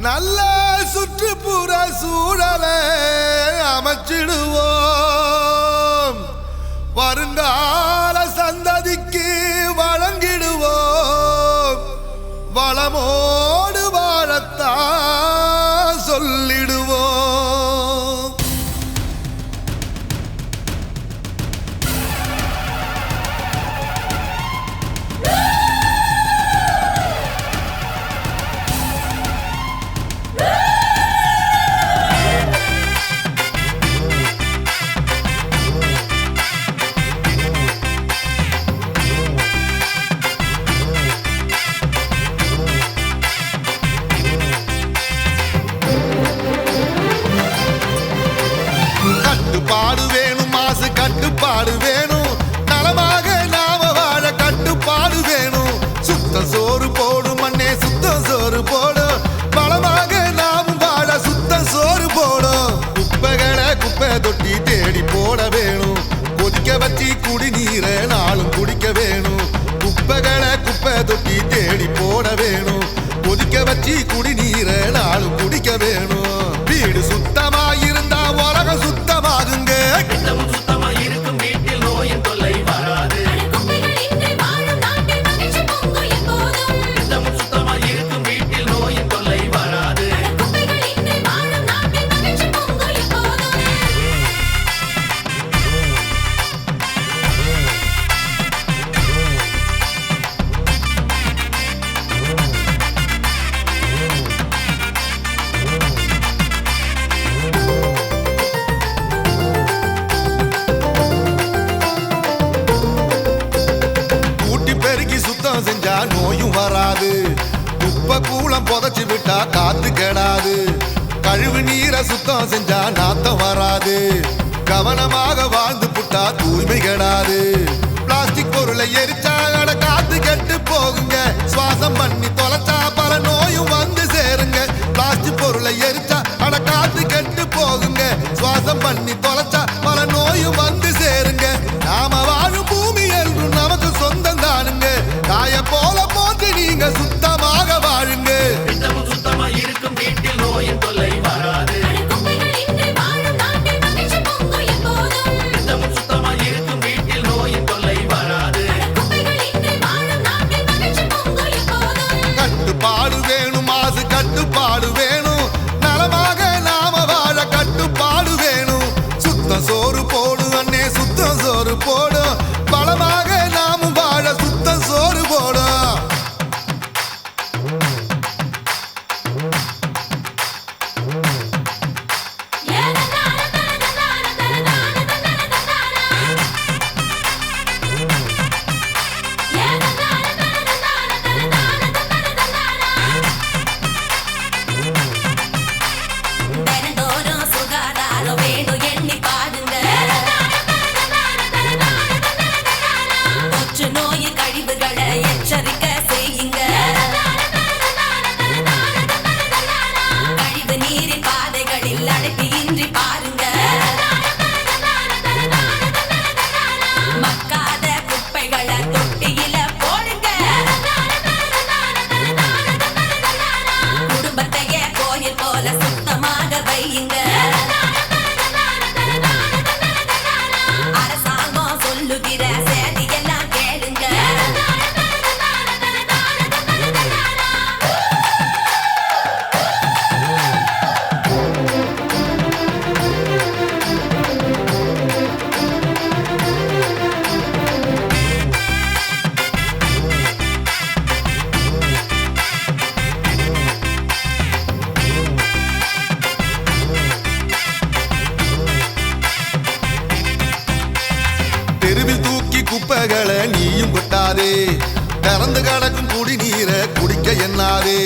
நல்ல சுற்றுப்புற சூழலை அமைச்சிடுவோம், வருங்கால சந்ததிக்கு வழங்கிடுவோம், வளமோடு வாழத்தான் சொல்லிடுவோம். கட்டுப்பாடு வேணும், மாசு கட்டுப்பாடு வேணும், நலமாக நாம வாழ கட்டுப்பாடு வேணும். சுத்தம் சோறு போடும் மண்ணே சுத்தம் சோறு போடும், பலமாக நாமும் வாழ சுத்தம் சோறு போடும். குப்பைகளை குப்பை தொட்டி தேடி போட வேணும், கொதிக்க வச்சு குடிநீரை நாளும் குடிக்க வேணும். குப்பைகளை குப்பை தொட்டி தேடி போட வேணும், கொதிக்க வச்சு குடிநீரை நாளும் குடிக்க வேணும். வீடு சுத்தமா இருந்தா உலகம் சுத்தமாகுங்க. சுத்தமா இருக்கும் வீட்டில் நோயின் தொல்லை வராது. சுத்தமா இருக்கும் வீட்டில் நோயின் தொல்லை வராது. சுத்தம் செஞ்சா நோயும் வராது, குப்பை கூளம் புதைச்சு விட்டா காத்து கெடாது. கழிவு நீரை சுத்தம் செஞ்சா நாத்தம் வராது, கவனமாக வாழ்ந்து புட்டா தூய்மை கெடாது. பிளாஸ்டிக் பொருளை எரிச்சா காத்து கெட்டு போகுங்க, சுவாசம் பண்ணி தொலைச்சா பல நோயும் வந்து சேருங்க. பிளாஸ்டிக் பொருளை எரிச்சா காத்து கெட்டு போகுங்க, சுவாசம் பண்ணி தொலைச்சா பல நோயும் வந்து சேருங்க. நாம வாழும் பூமி என்றும் நமக்கு சொந்தம் தானுங்க, தாய போல போட்டு நீங்க சுத்தமாக வாழுங்க. சுத்தமா இருக்கும் வீட்டில் நோயின் தொல்லை வராது. சுத்தமா இருக்கும் வீட்டில் நோயின் தொல்லை வராது. கட்டுப்பாடு வேணும், மாசு கட்டுப்பாடு வேணும், நலமாக நாம வாழ கட்டுப்பாடு வேணும். சுத்தம் சோறு போடு அண்ணே சுத்தம் சோறு போடும், பலமாக நாமும் வாழ சுத்தம் சோறு போடும். அரசாங்கம் சொல்லுகிற சேதி எல்லாம் கேளுங்க. தெருவில் தூக்கி குப்பைகளை நீயும் கொட்டாதே, திறந்து கிடக்கும் குடிநீரை குடிக்க எண்ணாதே.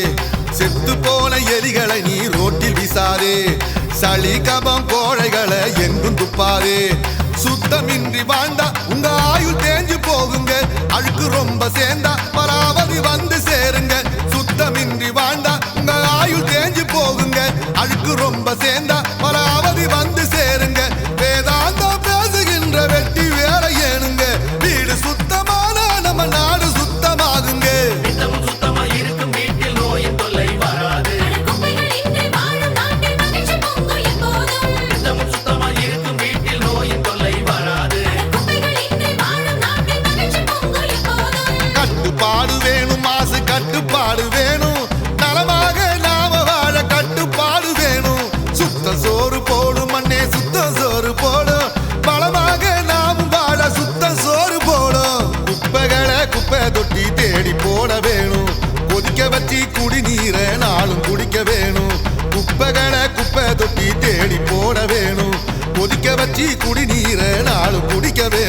செத்து போன எலிகளை நீ ரோட்டில் வீசாதே, சளி கபம் கோழைகளை எங்கும் துப்பாதே. சுத்தமின்றி வாழ்ந்தா உங்க ஆயுள் தேஞ்சு போகுங்க, அழுக்கு ரொம்ப சேர்ந்தா பராவதி வந்து சேருங்க. சுத்தமின்றி வாழ்ந்தா உங்க ஆயுள் தேஞ்சு போகுங்க, அழுக்கு ரொம்ப சேர்ந்தா பராவதி வந்து சேருங்க. வேதாந்தம் பேசுகின்ற வெட்டி வேலை ஏனுங்க, வீடு சுத்தமான நம்ம நாடு சுத்தமாகுங்க. சுத்தமா இருக்கும் வீட்டில் நோயின் தொல்லை வராது. காய்ச்சி குடிநீரை நாளும் குடிக்க வேணும்.